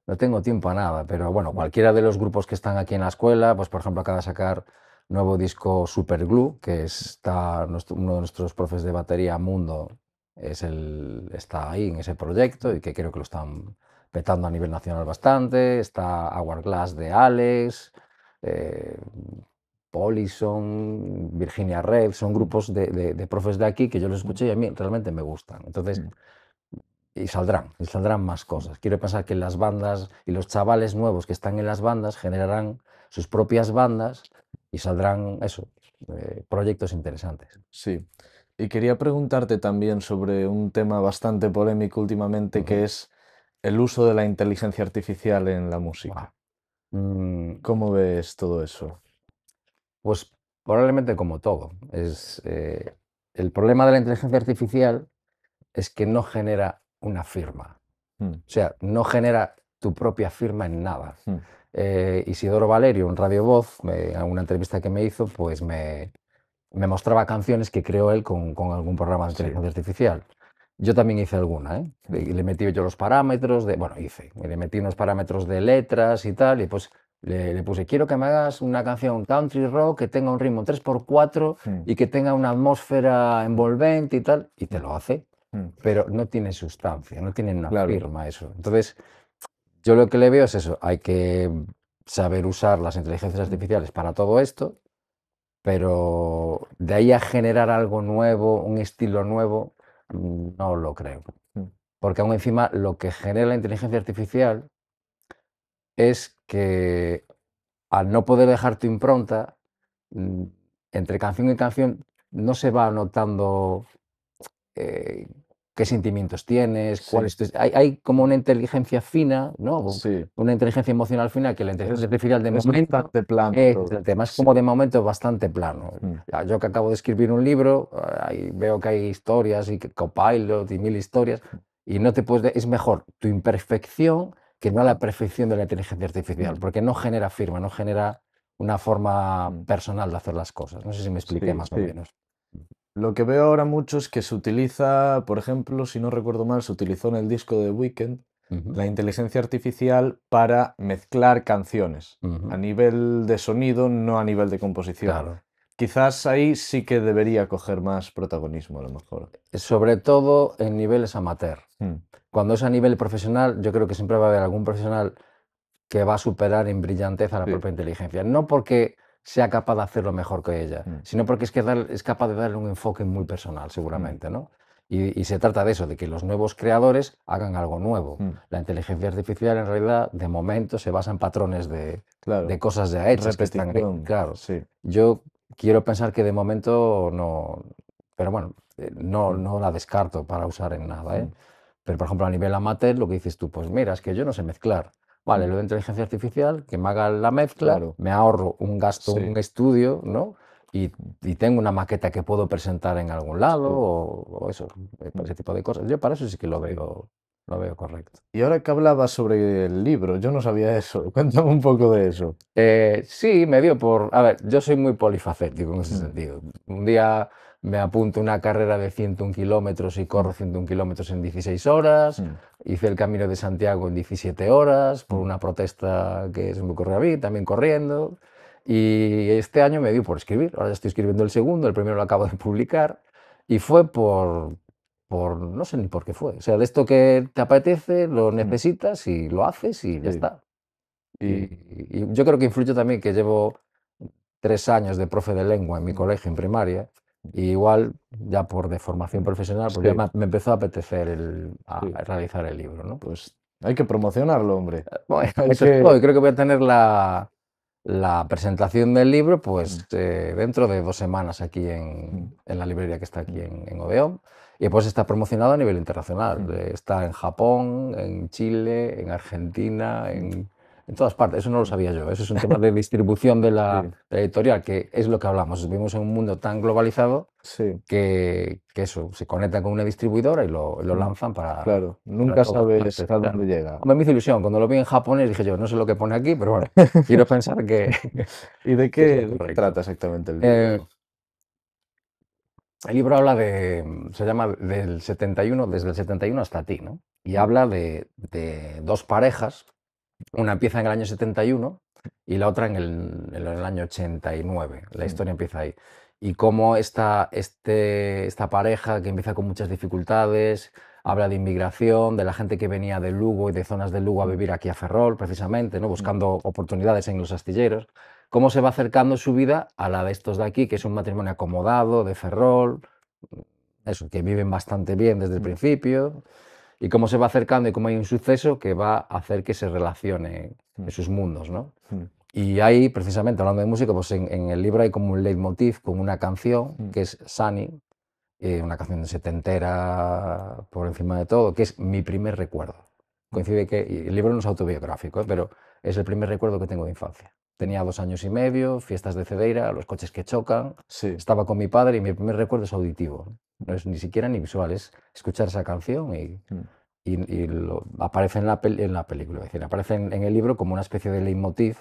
no tengo tiempo a nada. Pero bueno, cualquiera de los grupos que están aquí en la escuela, pues por ejemplo acaba de sacar nuevo disco Superglue, que está uno de nuestros profes de batería, Mundo, está ahí en ese proyecto y que creo que lo están petando a nivel nacional bastante. Está Hourglass de Alex, eh, Polison, Virginia Red, son grupos de profes de aquí que yo los escuché y a mí realmente me gustan. Entonces, y saldrán más cosas. Quiero pensar que las bandas y los chavales nuevos que están en las bandas generarán sus propias bandas y saldrán eso, proyectos interesantes. Sí. Y quería preguntarte también sobre un tema bastante polémico últimamente, que es el uso de la inteligencia artificial en la música. ¿Cómo ves todo eso? Pues probablemente como todo. El problema de la inteligencia artificial es que no genera una firma. O sea, no genera tu propia firma en nada. Isidoro Valerio, en Radio Voz, en una entrevista que me hizo, pues me mostraba canciones que creó él con algún programa de inteligencia artificial. Yo también hice alguna, ¿eh? Y le metí yo los parámetros le metí unos parámetros de letras y tal, y pues le puse, quiero que me hagas una canción country rock que tenga un ritmo 3x4 y que tenga una atmósfera envolvente y tal, y te lo hace, pero no tiene sustancia, no tiene una Claro. firma eso. Entonces, yo lo que le veo es eso, hay que saber usar las inteligencias artificiales para todo esto, pero de ahí a generar algo nuevo, un estilo nuevo, no lo creo. Porque aún encima lo que genera la inteligencia artificial es que al no poder dejar tu impronta, mm, entre canción y canción no se va notando eh, qué sentimientos tienes, Sí. hay como una inteligencia fina, ¿no? Sí. Una inteligencia emocional fina que la inteligencia Es- artificial de es momento bastante plano es todo. el tema, es Sí. como de momento bastante plano. Mm. Ya, yo que acabo de escribir un libro, ahí veo que hay historias y que Copilot y mil historias, y no te puedes, es mejor tu imperfección que no la perfección de la inteligencia artificial, porque no genera firma, no genera una forma personal de hacer las cosas. No sé si me expliqué Sí, más o sí. menos. Lo que veo ahora mucho es que se utiliza, por ejemplo, si no recuerdo mal, se utilizó en el disco de Weekend Ujú, la inteligencia artificial para mezclar canciones ujú. a nivel de sonido, no a nivel de composición. Claro. Quizás ahí sí que debería coger más protagonismo, a lo mejor. Sobre todo en niveles amateur. Mm. Cuando es a nivel profesional, yo creo que siempre va a haber algún profesional que va a superar en brillantez a la Sí. propia inteligencia. No porque sea capaz de hacerlo mejor que ella, sino porque es capaz de darle un enfoque muy personal, seguramente, ¿no? Y se trata de eso, de que los nuevos creadores hagan algo nuevo. La inteligencia artificial, en realidad, de momento, se basa en patrones de Claro. cosas ya hechas que están ahí. Repetición. Claro. Sí. Yo quiero pensar que de momento no, pero bueno, no la descarto para usar en nada, ¿eh? Pero, por ejemplo, a nivel amateur, lo que dices tú, pues mira, es que yo no sé mezclar. Vale, lo de inteligencia artificial, que me haga la mezcla, Claro. me ahorro un gasto, Sí. un estudio, ¿no? Y tengo una maqueta que puedo presentar en algún lado Sí. o eso, para ese tipo de cosas. Yo para eso sí que lo veo correcto. Y ahora que hablabas sobre el libro, yo no sabía eso. Cuéntame un poco de eso. Sí, me dio por... A ver, yo soy muy polifacético en ese Mm. sentido. Un día me apunto a una carrera de 101 kilómetros y corro 101 kilómetros en 16 horas. Mm. Hice el Camino de Santiago en 17 horas por Mm. una protesta que se me ocurrió a mí, también corriendo. Y este año me dio por escribir. Ahora ya estoy escribiendo el segundo, el primero lo acabo de publicar. Y fue no sé ni por qué fue. O sea, de esto que te apetece, lo necesitas y lo haces y ya Sí. está. Y Y yo creo que influyó también que llevo 3 años de profe de lengua en mi colegio, en primaria, y igual ya por deformación profesional, pues ya sí, me empezó a apetecer a sí. realizar el libro, ¿no? Pues hay que promocionarlo, hombre. Bueno, Hay eso que... estoy. Creo que voy a tener la presentación del libro pues dentro de 2 semanas aquí en la librería que está aquí en Odeón. Y después está promocionado a nivel internacional. Está en Japón, en Chile, en Argentina, en todas partes. Eso no lo sabía yo. Eso es un tema de distribución de la editorial, que es lo que hablamos. Vivimos en un mundo tan globalizado Sí, que eso, se conectan con una distribuidora y lo lanzan claro. para Nunca todas sabes partes, a dónde claro. llega. Me hizo ilusión. Cuando lo vi en japonés dije yo, no sé lo que pone aquí, pero bueno, quiero pensar que, ¿Y de que es lo de qué correcto. trata exactamente el Eh, libro? el libro habla se llama del 71, desde el 71 hasta ti, ¿no? Y habla de dos parejas. Una empieza en el año 71 y la otra en el año 89. La historia empieza ahí. Y cómo esta pareja que empieza con muchas dificultades, habla de inmigración, de la gente que venía de Lugo y de zonas de Lugo a vivir aquí a Ferrol, precisamente, ¿no? Buscando oportunidades en los astilleros, cómo se va acercando su vida a la de estos de aquí, que es un matrimonio acomodado, de Ferrol, eso, que viven bastante bien desde el principio, y cómo se va acercando y cómo hay un suceso que va a hacer que se relacione en sus mundos, ¿no? Y ahí, precisamente, hablando de música, pues en el libro hay como un leitmotiv con una canción que es Sunny, una canción setentera por encima de todo, que es mi primer recuerdo. Coincide que y el libro no es autobiográfico, pero es el primer recuerdo que tengo de infancia. Tenía 2 años y medio, fiestas de Cedeira, los coches que chocan, Sí, estaba con mi padre y mi primer recuerdo es auditivo. No es ni siquiera ni visual, es escuchar esa canción y aparece en la película, es decir, aparece en el libro como una especie de leitmotiv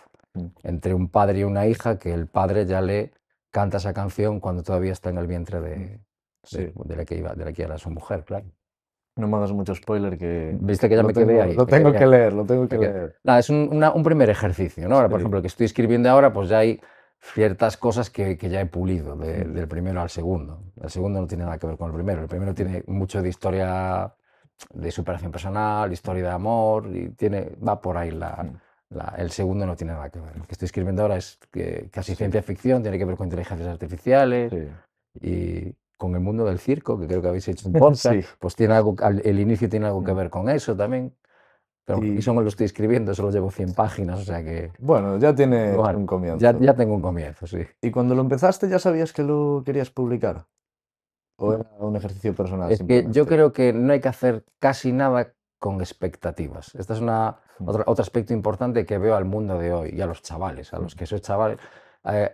entre un padre y una hija, que el padre ya le canta esa canción cuando todavía está en el vientre sí. de la que era su mujer, claro. No me hagas mucho spoiler que Viste que ya me quedé ahí, lo me quedé tengo que ahí. leer, lo tengo que Me quedé. leer. Nada, es un primer ejercicio, ¿no? Ahora, por Sí. ejemplo, el que estoy escribiendo ahora, pues ya hay ciertas cosas que ya he pulido del primero al segundo. El segundo no tiene nada que ver con el primero. El primero tiene mucho de historia de superación personal, historia de amor, y va por ahí el segundo no tiene nada que ver. El que estoy escribiendo ahora es casi ciencia ficción, tiene que ver con inteligencias artificiales Sí. y con el mundo del circo, que creo que habéis hecho un podcast, Sí. pues el inicio tiene algo que ver con eso también. Pero Y eso me lo estoy escribiendo, solo llevo 100 páginas, o sea que, bueno, ya tienes bueno, un ya, comienzo. ya tengo un comienzo, sí. ¿Y cuando lo empezaste ya sabías que lo querías publicar? ¿O era un ejercicio personal Es que yo simplemente? creo que no hay que hacer casi nada con expectativas. Este es otro aspecto importante que veo al mundo de hoy y a los chavales, a los que sois chavales.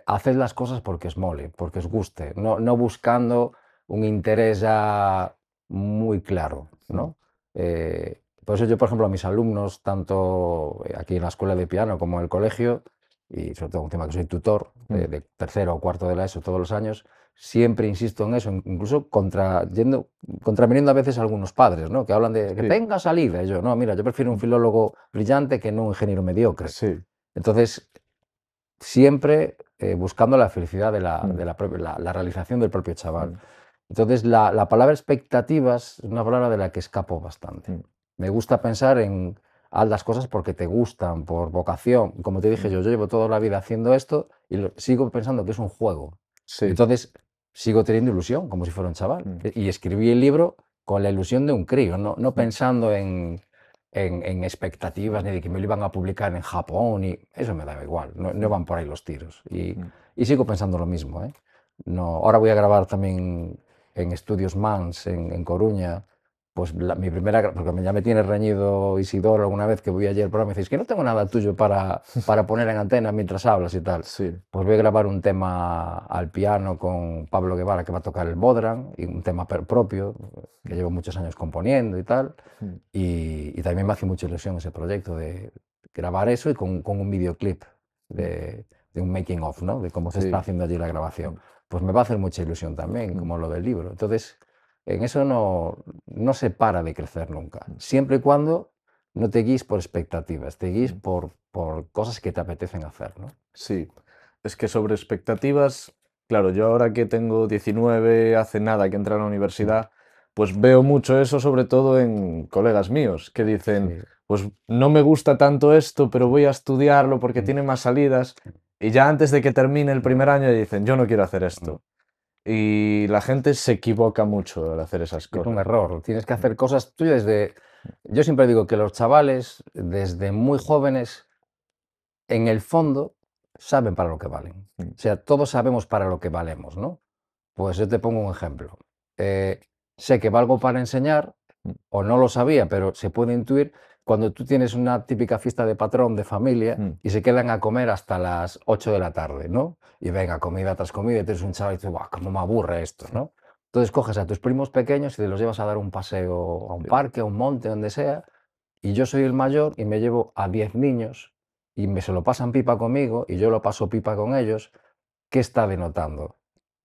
Haced las cosas porque os mole, porque os guste, no buscando un interés ya muy claro, ¿no? Por eso yo, por ejemplo, a mis alumnos, tanto aquí en la escuela de piano como en el colegio, y sobre todo un tema que soy tutor de tercero o cuarto de la ESO todos los años, siempre insisto en eso, incluso contraviniendo a veces a algunos padres, ¿no? Que hablan de que Sí, tenga salida. Y yo, no, mira, yo prefiero un filólogo brillante que no un ingeniero mediocre. sí, Entonces, siempre buscando la felicidad mm, la realización del propio chaval. Entonces, la palabra expectativas es una palabra de la que escapo bastante. Me gusta pensar en haz las cosas porque te gustan, por vocación. Como te dije yo llevo toda la vida haciendo esto y sigo pensando que es un juego. sí, Entonces, sigo teniendo ilusión, como si fuera un chaval. Y escribí el libro con la ilusión de un crío, no pensando en expectativas ni de que me lo iban a publicar en Japón, y eso me daba igual, no van por ahí los tiros. Y sigo pensando lo mismo, ¿eh? No, ahora voy a grabar también en Estudios Mans, en Coruña, pues mi primera, porque ya me tiene reñido Isidoro alguna vez que voy ayer al programa y me dices que no tengo nada tuyo para poner en antena mientras hablas y tal. Sí. Pues voy a grabar un tema al piano con Pablo Guevara que va a tocar el Bodran, y un tema propio que llevo muchos años componiendo y tal. Y también me hace mucha ilusión ese proyecto de grabar eso y con un videoclip de un making of, ¿no? De cómo se está Sí. haciendo allí la grabación. Pues me va a hacer mucha ilusión también, como lo del libro. Entonces, en eso no se para de crecer nunca, siempre y cuando no te guíes por expectativas, te guíes por cosas que te apetecen hacer, ¿no? Sí, es que sobre expectativas, claro, yo ahora que tengo 19, hace nada que entré a la universidad, pues veo mucho eso, sobre todo en colegas míos, que dicen, Sí. pues no me gusta tanto esto, pero voy a estudiarlo porque tiene más salidas, y ya antes de que termine el primer año dicen, yo no quiero hacer esto. Y la gente se equivoca mucho al hacer esas Es un cosas. error, tienes que hacer cosas tuyas Yo siempre digo que los chavales, desde muy jóvenes, en el fondo, saben para lo que valen. O sea, todos sabemos para lo que valemos, ¿no? Pues yo te pongo un ejemplo. Sé que valgo para enseñar, o no lo sabía, pero se puede intuir cuando tú tienes una típica fiesta de patrón de familia y se quedan a comer hasta las 8 de la tarde, ¿no? Y venga, comida tras comida, y tienes un chaval y dices, ¡guau, cómo me aburre esto!, ¿no? Entonces coges a tus primos pequeños y te los llevas a dar un paseo a un parque, a un monte, donde sea, y yo soy el mayor y me llevo a 10 niños y se lo pasan pipa conmigo y yo lo paso pipa con ellos. ¿Qué está denotando?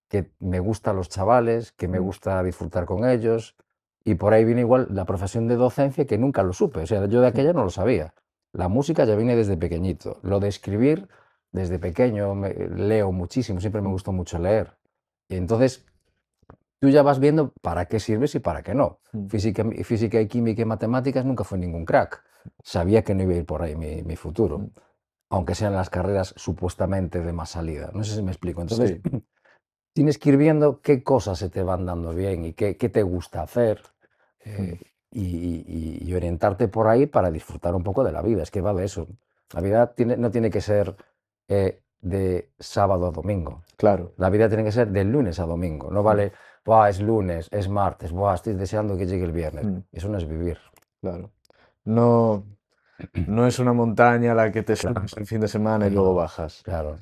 Que me gustan los chavales, que me gusta disfrutar con ellos, y por ahí viene igual la profesión de docencia, que nunca lo supe, o sea, yo de aquella no lo sabía. La música ya viene desde pequeñito, lo de escribir desde pequeño, leo muchísimo, siempre me gustó mucho leer. Y entonces tú ya vas viendo para qué sirves y para qué no. Física y química y matemáticas nunca fue ningún crack. Sabía que no iba a ir por ahí mi futuro, aunque sean las carreras supuestamente de más salida. No sé si me explico. Entonces, Sí. tienes que ir viendo qué cosas se te van dando bien y qué te gusta hacer, y orientarte por ahí para disfrutar un poco de la vida. Es que va de eso. La vida no tiene que ser de sábado a domingo. Claro. La vida tiene que ser de lunes a domingo. No vale, "Buah, es lunes, es martes, buah, estoy deseando que llegue el viernes". Eso no es vivir. Claro. No, no es una montaña a la que te Claro. subes el fin de semana y luego bajas. Claro.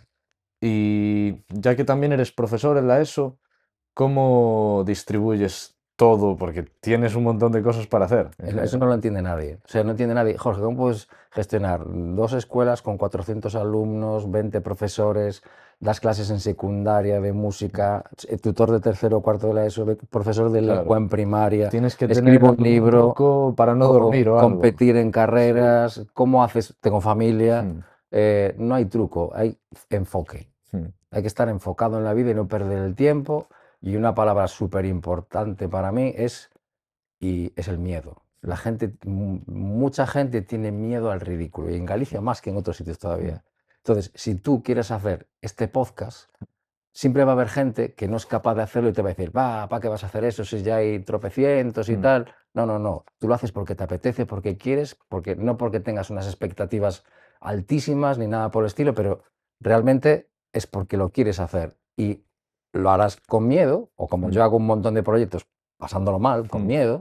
Y ya que también eres profesor en la ESO, ¿cómo distribuyes todo? Porque tienes un montón de cosas para hacer. Eso no lo entiende nadie. O sea, no entiende nadie. Jorge, ¿cómo puedes gestionar 2 escuelas con 400 alumnos, 20 profesores, das clases en secundaria de música, tutor de tercero o cuarto de la ESO, profesor de lengua Claro. en primaria, Tienes que tener escribo un algún libro, truco para no dormir o algo. competir en carreras, ¿cómo haces? Tengo familia. No hay truco, hay enfoque. Hay que estar enfocado en la vida y no perder el tiempo. Y una palabra súper importante para mí es el miedo. La gente, mucha gente tiene miedo al ridículo, y en Galicia más que en otros sitios todavía. Entonces, si tú quieres hacer este podcast, siempre va a haber gente que no es capaz de hacerlo y te va a decir, ¿para qué vas a hacer eso si ya hay tropecientos y tal? No, no, no. Tú lo haces porque te apetece, porque quieres, no porque tengas unas expectativas altísimas ni nada por el estilo, pero realmente es porque lo quieres hacer y lo harás con miedo, o como yo hago un montón de proyectos pasándolo mal, con miedo,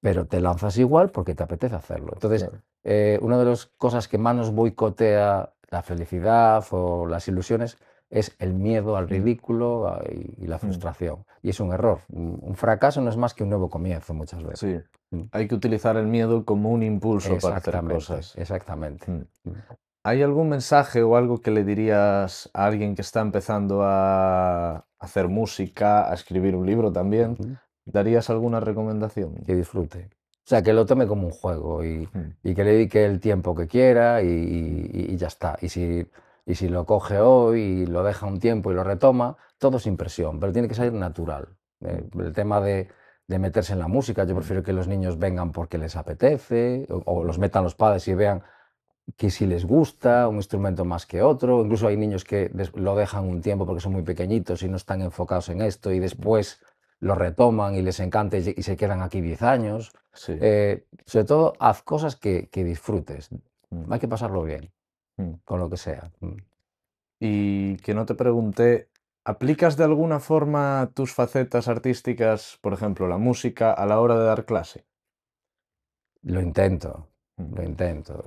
pero te lanzas igual porque te apetece hacerlo. Entonces, Claro. una de las cosas que más nos boicotea la felicidad o las ilusiones es el miedo al ridículo y la frustración. Y es un error. Un fracaso no es más que un nuevo comienzo muchas veces. Sí. Hay que utilizar el miedo como un impulso para hacer cosas. Exactamente. ¿Hay algún mensaje o algo que le dirías a alguien que está empezando a hacer música, a escribir un libro también? ¿Darías alguna recomendación? Que disfrute. O sea, que lo tome como un juego y que le dedique el tiempo que quiera y ya está. Y si lo coge hoy y lo deja un tiempo y lo retoma, todo sin presión, pero tiene que salir natural. El tema de meterse en la música, yo prefiero que los niños vengan porque les apetece, o los metan los padres y vean que si les gusta un instrumento más que otro. Incluso hay niños que lo dejan un tiempo porque son muy pequeñitos y no están enfocados en esto, y después lo retoman y les encanta y se quedan aquí 10 años. Sí. Sobre todo, haz cosas que disfrutes. Hay que pasarlo bien, Mm. con lo que sea. Y que no te pregunté, ¿Aplicas de alguna forma tus facetas artísticas, por ejemplo, la música, a la hora de dar clase? Lo intento, Mm, lo intento.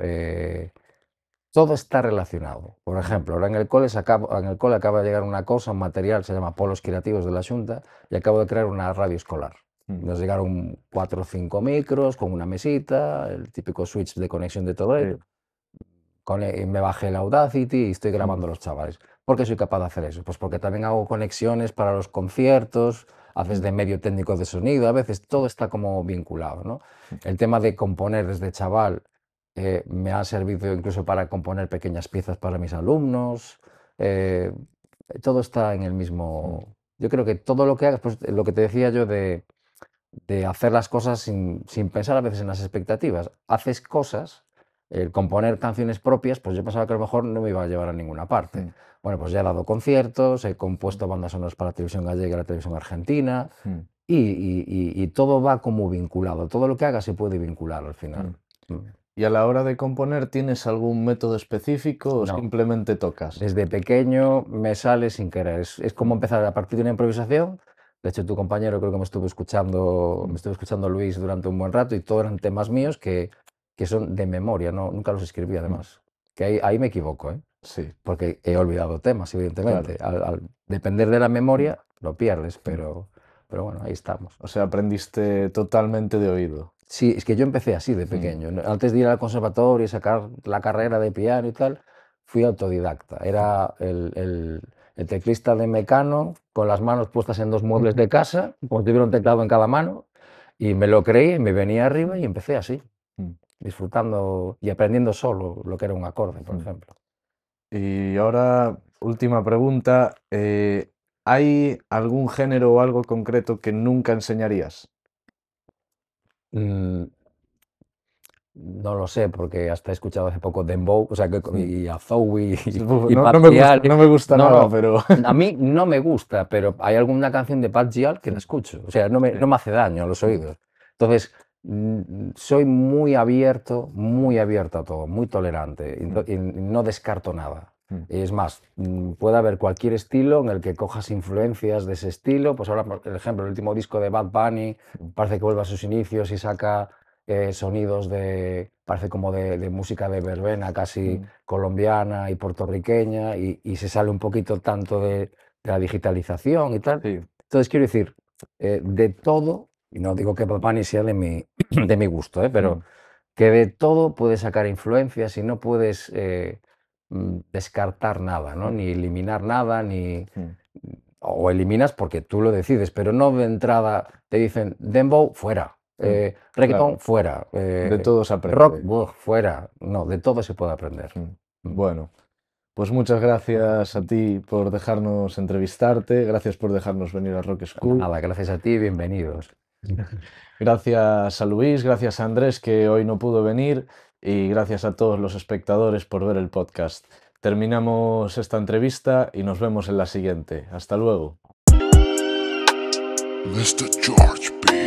Todo está relacionado. Por ejemplo, ahora en el en el cole acaba de llegar una cosa, un material, se llama Polos Creativos de la Xunta, y acabo de crear una radio escolar. mm, Nos llegaron 4 o 5 micros con una mesita, el típico switch de conexión de todo sí, ello. Me bajé el Audacity y estoy mm, grabando a los chavales. ¿Por qué soy capaz de hacer eso? Pues porque también hago conexiones para los conciertos, haces mm, de medio técnico de sonido, a veces todo está como vinculado, ¿no? mm, El tema de componer desde chaval me ha servido incluso para componer pequeñas piezas para mis alumnos. eh, Todo está en el mm, mismo... Yo creo que todo lo que hagas, pues lo que te decía yo de hacer las cosas sin pensar a veces en las expectativas. Haces cosas, el componer canciones propias, pues yo pensaba que a lo mejor no me iba a llevar a ninguna parte. mm, Bueno, pues ya he dado conciertos, he compuesto bandas sonoras para la televisión gallega y la televisión argentina, mm, y todo va como vinculado. Todo lo que haga se puede vincular al mm. final. Mm. ¿Y a la hora de componer tienes algún método específico o No, simplemente tocas? desde pequeño me sale sin querer. Es como Mm, empezar a partir de una improvisación. De hecho, tu compañero creo que me mm, estuvo escuchando Luis durante un buen rato y todo eran temas míos que son de memoria, no, nunca los escribí mm. además. Que ahí me equivoco, ¿eh? Sí, Porque he olvidado temas, evidentemente. claro. Al depender de la Mm, memoria, lo pierdes, mm. pero bueno, ahí estamos. O sea, aprendiste totalmente de oído. Sí, es que yo empecé así de Mm, pequeño. Antes de ir al conservatorio y sacar la carrera de piano y tal, fui autodidacta. mm. Era el teclista de Mecano con las manos puestas en 2 muebles de casa, como si tuviera un teclado en cada mano, y me lo creí, me venía arriba y empecé así, Mm, disfrutando y aprendiendo solo lo que era un acorde, por mm. ejemplo. Y ahora, última pregunta. ¿Hay algún género o algo concreto que nunca enseñarías? Mm, No lo sé, porque hasta he escuchado hace poco Dembow, o sea, Mm. y a Zowie Uf, y no, Pat Gyal. no me gusta No, nada, no, pero... a mí no me gusta, pero hay alguna canción de Pat Gyal que la escucho, o sea, Sí. no me hace daño a los Mm, oídos. Entonces, soy muy abierto a todo, muy tolerante, mm, y no descarto nada. mm, Es más, puede haber cualquier estilo en el que cojas influencias de ese estilo. Pues ahora, por ejemplo, el último disco de Bad Bunny mm, parece que vuelve a sus inicios y saca sonidos parece como de música de verbena, casi mm. colombiana y puertorriqueña, y se sale un poquito tanto de la digitalización y tal. Sí. Entonces, quiero decir, de todo, y no digo que Bad Bunny sea de mi gusto, pero Mm, que de todo puedes sacar influencias y no puedes descartar nada, ¿no? mm, Ni eliminar nada, mm. o eliminas porque tú lo decides, pero no de entrada te dicen Dembow, fuera, Mm. reggaetón, Claro, fuera, de todo se rock, aprende. fuera. No, de todo se puede aprender. Mm. Mm. Bueno, pues muchas gracias a ti por dejarnos entrevistarte, gracias por dejarnos venir a Rock School. Nada, gracias a ti, bienvenidos. Gracias a Luis, gracias a Andrés que hoy no pudo venir y gracias a todos los espectadores por ver el podcast. Terminamos esta entrevista y nos vemos en la siguiente. Hasta luego. Mr. George P.